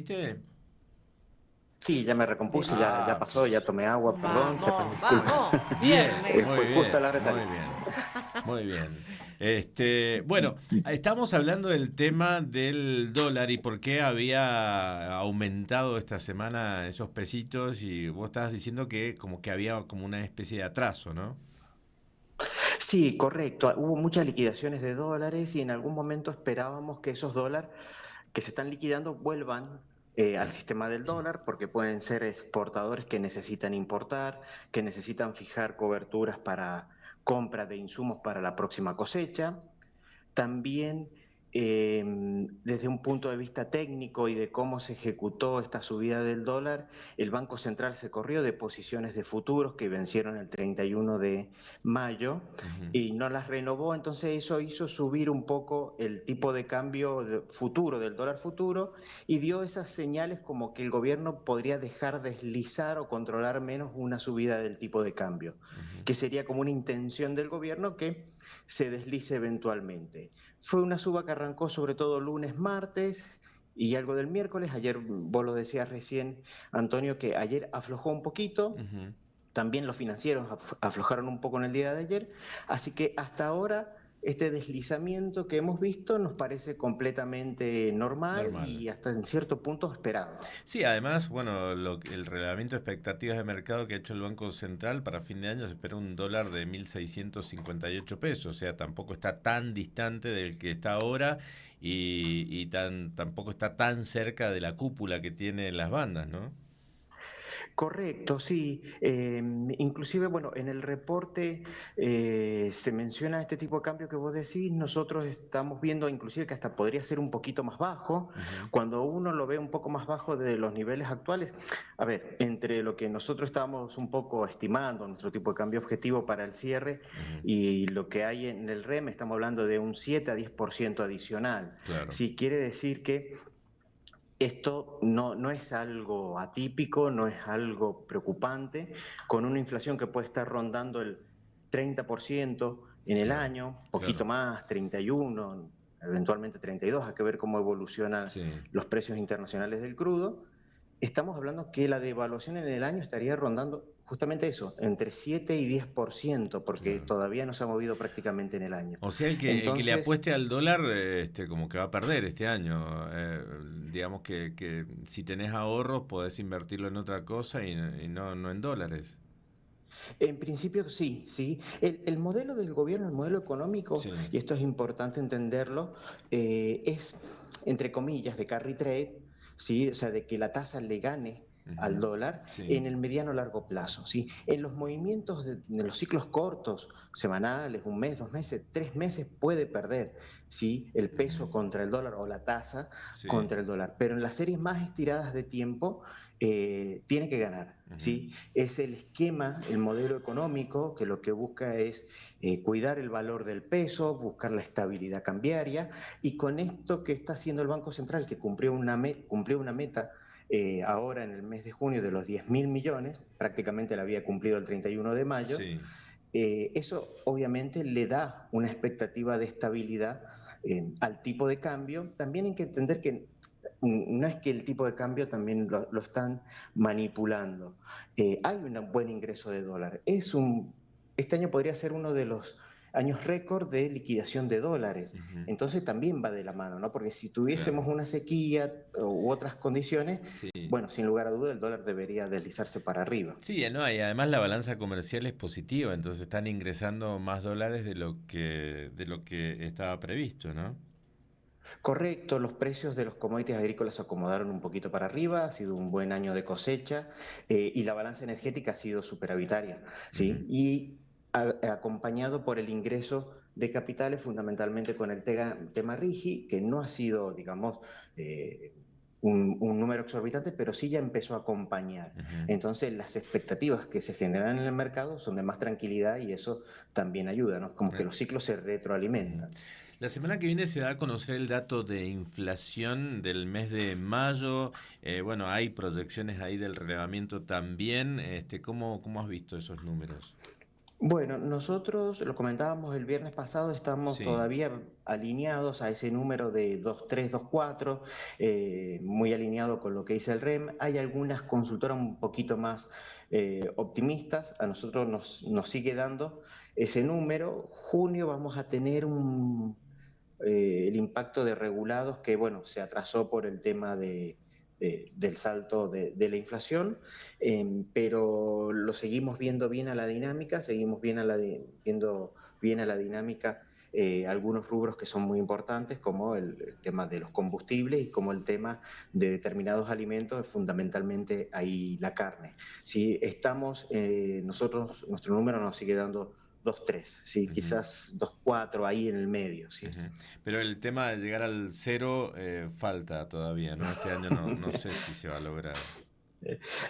¿Viste? Sí, ya me recompuse, ya Ah, pasó, ya tomé agua, perdón, sepan Vamos, disculpas. vamos. bien, Fue muy Viernes. justo a la bien, hora de salir. muy bien, muy bien. Bueno, estamos hablando del tema del dólar y por qué había aumentado esta semana esos pesitos y vos estabas diciendo que como que había como una especie de atraso, ¿no? Sí, correcto. Hubo muchas liquidaciones de dólares y en algún momento esperábamos que esos dólares que se están liquidando vuelvan al sistema del dólar, porque pueden ser exportadores que necesitan importar, que necesitan fijar coberturas para compra de insumos para la próxima cosecha. También desde un punto de vista técnico y de cómo se ejecutó esta subida del dólar, el Banco Central se corrió de posiciones de futuros que vencieron el 31 de mayo Ujú. y no las renovó, entonces eso hizo subir un poco el tipo de cambio futuro del dólar futuro y dio esas señales como que el gobierno podría dejar deslizar o controlar menos una subida del tipo de cambio, Ujú. que sería como una intención del gobierno que se deslice eventualmente. Fue una suba que arrancó sobre todo lunes, martes y algo del miércoles. Ayer, vos lo decías recién, Antonio, que ayer aflojó un poquito. Ujú. También los financieros aflojaron un poco en el día de ayer. Así que hasta ahora este deslizamiento que hemos visto nos parece completamente normal Normal. y hasta en cierto punto esperado. Sí, además, bueno, el relevamiento de expectativas de mercado que ha hecho el Banco Central para fin de año se espera un dólar de 1.658 pesos, o sea, tampoco está tan distante del que está ahora y tampoco está tan cerca de la cúpula que tienen las bandas, ¿no? Correcto, sí. Inclusive, bueno, en el reporte se menciona este tipo de cambio que vos decís. Nosotros estamos viendo inclusive que hasta podría ser un poquito más bajo. Ujú. Cuando uno lo ve un poco más bajo de los niveles actuales, a ver, entre lo que nosotros estamos un poco estimando, nuestro tipo de cambio objetivo para el cierre Ujú. y lo que hay en el REM, estamos hablando de un 7 a 10% adicional. Claro, Sí, quiere decir que esto no es algo atípico, no es algo preocupante, con una inflación que puede estar rondando el 30% en el claro, año, poquito claro. más, 31, eventualmente 32, hay que ver cómo evolucionan Sí. los precios internacionales del crudo. Estamos hablando que la devaluación en el año estaría rondando justamente eso, entre 7 y 10%, porque Claro. todavía no se ha movido prácticamente en el año. O sea, el que le Entonces, apueste al dólar, como que va a perder este año. Digamos que si tenés ahorros, podés invertirlo en otra cosa y no en dólares. en principio sí, sí. El modelo del gobierno, el modelo económico, Sí. y esto es importante entenderlo, es, entre comillas, de carry trade, ¿sí? O sea, de que la tasa le gane al Ujú. dólar Sí. en el mediano largo plazo, ¿sí? En los movimientos de los ciclos cortos, semanales, un mes, 2 meses, 3 meses, puede perder, ¿sí? El Ujú. peso contra el dólar o la tasa Sí. contra el dólar, pero en las series más estiradas de tiempo tiene que ganar, Ujú. ¿sí? Es el esquema, el modelo económico que lo que busca es cuidar el valor del peso, buscar la estabilidad cambiaria y con esto que está haciendo el Banco Central, que cumplió una meta ahora en el mes de junio de los 10.000 millones, prácticamente la había cumplido el 31 de mayo, Sí. eso obviamente le da una expectativa de estabilidad al tipo de cambio. También hay que entender que no es que el tipo de cambio también lo están manipulando. Hay un buen ingreso de dólar. Este año podría ser uno de los años récord de liquidación de dólares. Ujú. Entonces también va de la mano, ¿no? Porque si tuviésemos Claro. una sequía u otras condiciones, Sí. bueno, sin lugar a duda el dólar debería deslizarse para arriba. Sí, no, y además la balanza comercial es positiva, entonces están ingresando más dólares de lo que estaba previsto, ¿no? Correcto, los precios de los commodities agrícolas se acomodaron un poquito para arriba, ha sido un buen año de cosecha y la balanza energética ha sido superavitaria, Ujú. ¿sí? Y acompañado por el ingreso de capitales, fundamentalmente con el tema RIGI, que no ha sido, digamos, un número exorbitante, pero sí ya empezó a acompañar. Ujú. Entonces, las expectativas que se generan en el mercado son de más tranquilidad y eso también ayuda, ¿no? Como que Eh, los ciclos se Ujú. retroalimentan. La semana que viene se da a conocer el dato de inflación del mes de mayo. Bueno, hay proyecciones ahí del relevamiento también. ¿Cómo has visto esos números? Bueno, nosotros lo comentábamos el viernes pasado, estamos Sí, todavía alineados a ese número de 2.3, 2.4, muy alineado con lo que dice el REM. Hay algunas consultoras un poquito más optimistas, a nosotros nos sigue dando ese número. Junio vamos a tener el impacto de regulados que, bueno, se atrasó por el tema del salto de la inflación, pero lo seguimos viendo bien a la dinámica, seguimos viendo bien a la dinámica algunos rubros que son muy importantes, como el tema de los combustibles y como el tema de determinados alimentos, fundamentalmente ahí la carne. Si estamos, nuestro número nos sigue dando 2.3, ¿sí? ujú, Quizás 2.4 ahí en el medio, ¿sí? ujú. Pero el tema de llegar al cero falta todavía, ¿no? Este año no sé si se va a lograr.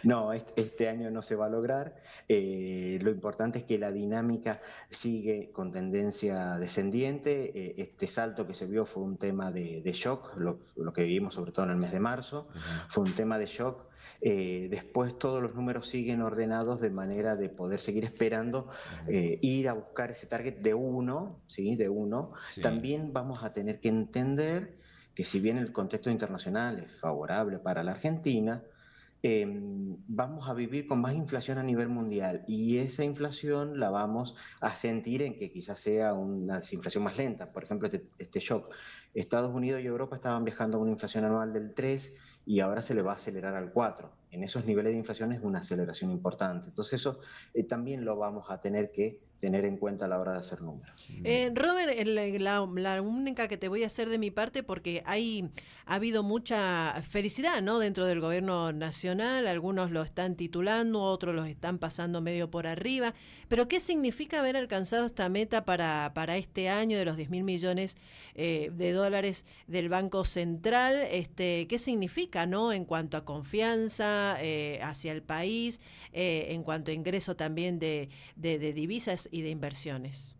No, este año no se va a lograr. Lo importante es que la dinámica sigue con tendencia descendiente. Este salto que se vio fue un tema de shock, lo que vivimos sobre todo en el mes de marzo, Ujú, fue un tema de shock. Después todos los números siguen ordenados de manera de poder seguir esperando, ujú. ir a buscar ese target de uno, ¿sí? De uno. Sí. También vamos a tener que entender que si bien el contexto internacional es favorable para la Argentina, vamos a vivir con más inflación a nivel mundial y esa inflación la vamos a sentir en que quizás sea una desinflación más lenta. Por ejemplo, este shock. Estados Unidos y Europa estaban viajando a una inflación anual del 3 y ahora se le va a acelerar al 4. En esos niveles de inflación es una aceleración importante. Entonces eso también lo vamos a tener que tener en cuenta a la hora de hacer números. Bien. Robert, la única que te voy a hacer de mi parte, porque ha habido mucha felicidad, ¿no? Dentro del gobierno nacional, algunos lo están titulando, otros los están pasando medio por arriba, pero ¿qué significa haber alcanzado esta meta para este año de los 10.000 millones de dólares del Banco Central? ¿Qué significa, ¿no? En cuanto a confianza hacia el país, en cuanto a ingreso también de divisas y de inversiones.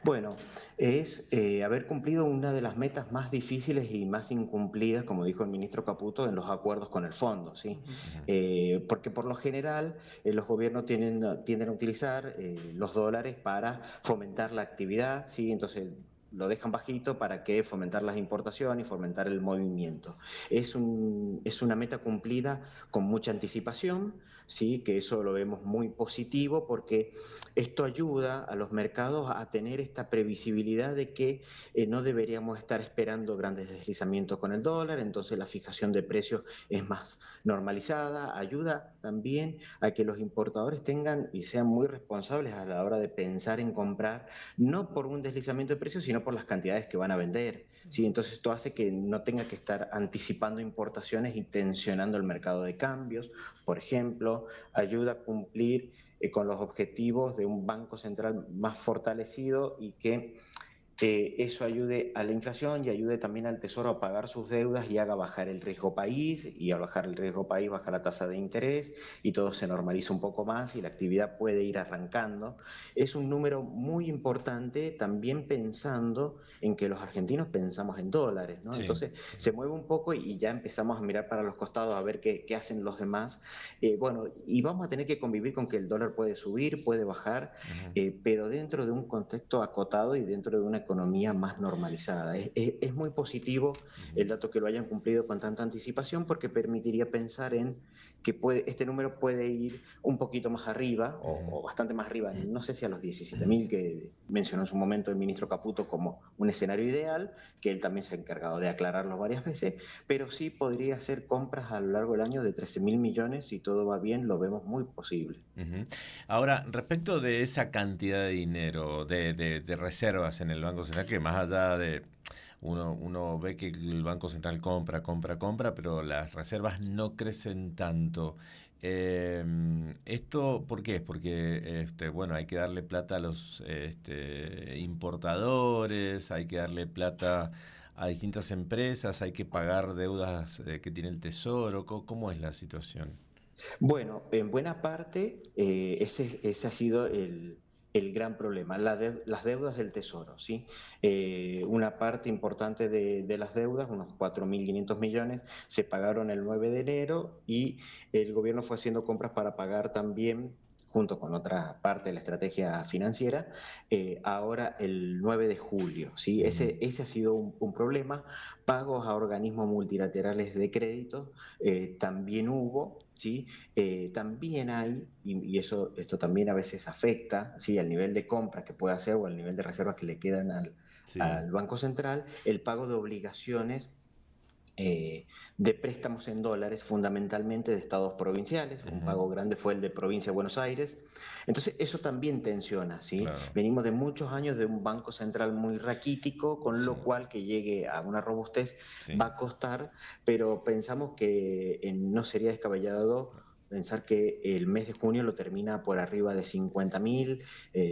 Bueno, es haber cumplido una de las metas más difíciles y más incumplidas, como dijo el ministro Caputo, en los acuerdos con el fondo, ¿sí? Ujú. Ujú, Porque por lo general los gobiernos tienden a utilizar los dólares para fomentar la actividad, ¿sí? Entonces lo dejan bajito para que fomentar las importaciones y fomentar el movimiento. Es una meta cumplida con mucha anticipación, ¿sí? Que eso lo vemos muy positivo porque esto ayuda a los mercados a tener esta previsibilidad de que no deberíamos estar esperando grandes deslizamientos con el dólar, entonces la fijación de precios es más normalizada, ayuda también a que los importadores tengan y sean muy responsables a la hora de pensar en comprar, no por un deslizamiento de precios, sino por las cantidades que van a vender. ¿Sí? Entonces esto hace que no tenga que estar anticipando importaciones y tensionando el mercado de cambios. Por ejemplo, ayuda a cumplir con los objetivos de un banco central más fortalecido y que eso ayude a la inflación y ayude también al Tesoro a pagar sus deudas y haga bajar el riesgo país, y al bajar el riesgo país baja la tasa de interés y todo se normaliza un poco más y la actividad puede ir arrancando. Es un número muy importante también pensando en que los argentinos pensamos en dólares, ¿no? sí, Entonces sí. se mueve un poco y ya empezamos a mirar para los costados a ver qué hacen los demás. Bueno, y vamos a tener que convivir con que el dólar puede subir, puede bajar, Ujú, pero dentro de un contexto acotado y dentro de una economía más normalizada. Es muy positivo ujú, el dato que lo hayan cumplido con tanta anticipación porque permitiría pensar en que este número puede ir un poquito más arriba ujú. o bastante más arriba, no sé si a los 17.000 que mencionó en su momento el ministro Caputo como un escenario ideal, que él también se ha encargado de aclararlo varias veces, pero sí podría hacer compras a lo largo del año de 13.000 millones, si todo va bien, lo vemos muy posible. Ujú. Ahora, respecto de esa cantidad de dinero, de reservas en el Banco Central, que más allá de uno ve que el Banco Central compra, pero las reservas no crecen tanto. ¿Esto por qué? Es porque bueno, hay que darle plata a los importadores, hay que darle plata a distintas empresas, hay que pagar deudas que tiene el Tesoro. ¿Cómo es la situación? Bueno, en buena parte ese ha sido el gran problema, las deudas del Tesoro, ¿sí? Una parte importante de las deudas, unos 4.500 millones, se pagaron el 9 de enero y el gobierno fue haciendo compras para pagar también junto con otra parte de la estrategia financiera, ahora el 9 de julio. ¿Sí? Ese ha sido un problema. Pagos a organismos multilaterales de crédito también hubo. ¿Sí? También hay, esto también a veces afecta, ¿sí? Al nivel de compras que puede hacer o al nivel de reservas que le quedan Sí. al Banco Central, el pago de obligaciones de préstamos en dólares, fundamentalmente de estados provinciales. Un Ujú. pago grande fue el de Provincia de Buenos Aires. Entonces, eso también tensiona, ¿sí? Claro. Venimos de muchos años de un Banco Central muy raquítico, con Sí, lo cual que llegue a una robustez sí. va a costar, pero pensamos que no sería descabellado pensar que el mes de junio lo termina por arriba de 50.000,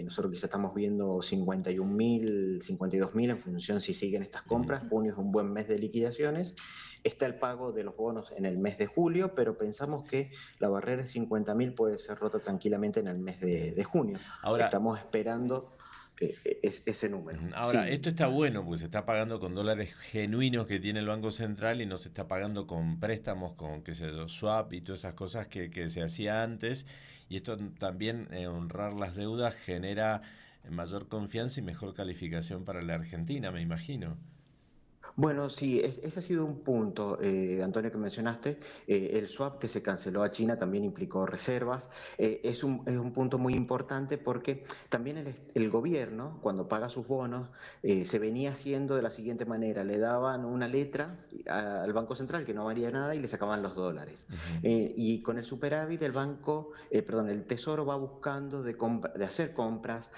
nosotros quizá estamos viendo 51.000, 52.000 en función si siguen estas compras. Ujú. Junio es un buen mes de liquidaciones. Está el pago de los bonos en el mes de julio, pero pensamos que la barrera de 50.000 puede ser rota tranquilamente en el mes de junio. Ahora, Estamos esperando ese número. ahora, Sí. esto está bueno porque se está pagando con dólares genuinos que tiene el Banco Central y no se está pagando con préstamos, con qué sé yo, swap y todas esas cosas que se hacía antes. Y esto también, honrar las deudas, genera mayor confianza y mejor calificación para la Argentina, me imagino. Bueno, sí, ese ha sido un punto, Antonio, que mencionaste. El swap que se canceló a China también implicó reservas. Es un punto muy importante porque también el gobierno, cuando paga sus bonos, se venía haciendo de la siguiente manera. Le daban una letra al Banco Central que no valía nada y le sacaban los dólares. Ujú. Y con el superávit el Tesoro va buscando de hacer compras,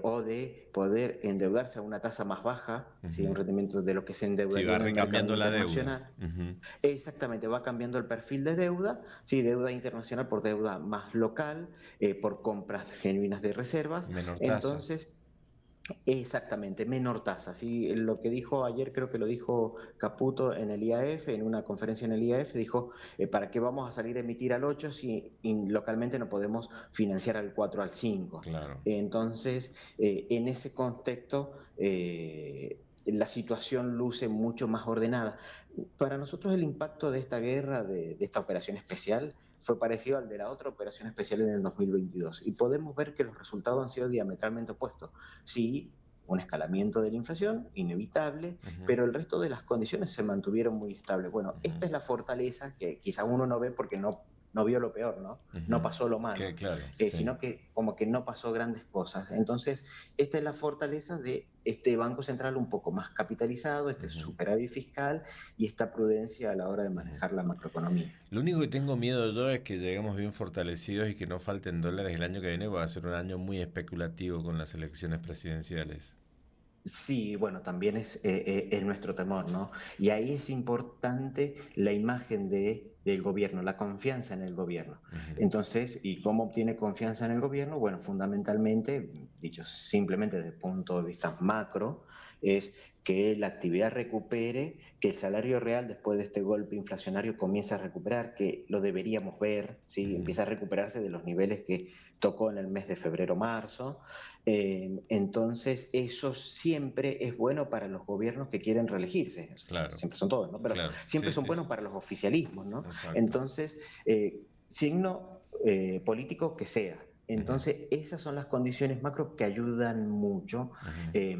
o de poder endeudarse a una tasa más baja, ¿sí? Un Ujú. rendimiento de lo que se Sí, endeudaría va en el mercado recambiando la deuda. internacional. Ujú. Exactamente, va cambiando el perfil de deuda, ¿sí? Deuda internacional por deuda más local, por compras genuinas de reservas. Menor tasa. Entonces, exactamente, menor tasa. ¿Sí? Lo que dijo ayer, creo que lo dijo Caputo en el IAF, en una conferencia en el IAF, dijo, ¿para qué vamos a salir a emitir al 8 si localmente no podemos financiar al 4 al 5? Claro. Entonces, en ese contexto, la situación luce mucho más ordenada. Para nosotros el impacto de esta guerra, de esta operación especial, fue parecido al de la otra operación especial en el 2022. Y podemos ver que los resultados han sido diametralmente opuestos. Sí, un escalamiento de la inflación, inevitable, Ujú. pero el resto de las condiciones se mantuvieron muy estables. Bueno, Ujú. esta es la fortaleza que quizá uno no ve porque no vio lo peor, ¿no? No Ujú. pasó lo Que malo, claro, sí. sino que como que no pasó grandes cosas. Entonces, esta es la fortaleza de este Banco Central un poco más capitalizado, este Ujú. superávit fiscal y esta prudencia a la hora de Ujú. manejar la macroeconomía. Lo único que tengo miedo yo es que lleguemos bien fortalecidos y que no falten dólares el año que viene, va a ser un año muy especulativo con las elecciones presidenciales. Sí, bueno, también es nuestro temor, ¿no? Y ahí es importante la imagen del gobierno, la confianza en el gobierno. Ujú. Entonces, ¿y cómo obtiene confianza en el gobierno? Bueno, fundamentalmente, dicho simplemente desde el punto de vista macro, es que la actividad recupere, que el salario real después de este golpe inflacionario comience a recuperar, que lo deberíamos ver, ¿sí? Ujú. Empieza a recuperarse de los niveles que tocó en el mes de febrero-marzo. Entonces, eso siempre es bueno para los gobiernos que quieren reelegirse. Claro, Siempre son todos, ¿no? Pero claro, siempre sí, son sí, sí, buenos para los oficialismos, ¿no? exacto. Entonces, signo político que sea. Ujú. Entonces, esas son las condiciones macro que ayudan mucho Ujú. eh,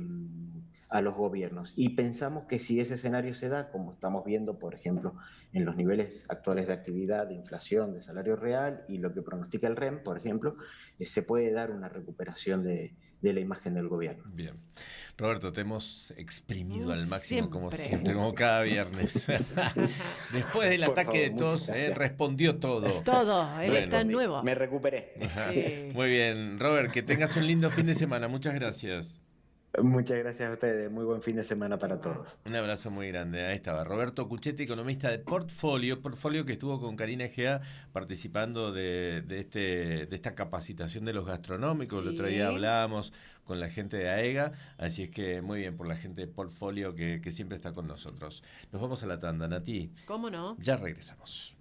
a los gobiernos. Y pensamos que si ese escenario se da, como estamos viendo, por ejemplo, en los niveles actuales de actividad, de inflación, de salario real y lo que pronostica el REM, por ejemplo, se puede dar una recuperación de la imagen del gobierno. Bien. Roberto, te hemos exprimido al máximo como Siempre. siempre, como cada viernes. Después del Por ataque de favor, muchas tos, gracias. respondió todo. Todo, él está Bueno, Respondí, nuevo. me recuperé. ajá. Sí. Muy bien, Robert, que tengas un lindo fin de semana. Muchas gracias. Muchas gracias a ustedes. Muy buen fin de semana para Igual. todos. Un abrazo muy grande. Ahí estaba Roberto Cuchetti, economista de Portfolio que estuvo con Karina Egea participando de esta capacitación de los gastronómicos. El otro día Sí. hablábamos con la gente de AEGA, así es que muy bien por la gente de Portfolio que siempre está con nosotros. Nos vamos a la tanda, Nati. ¿Cómo no? Ya regresamos.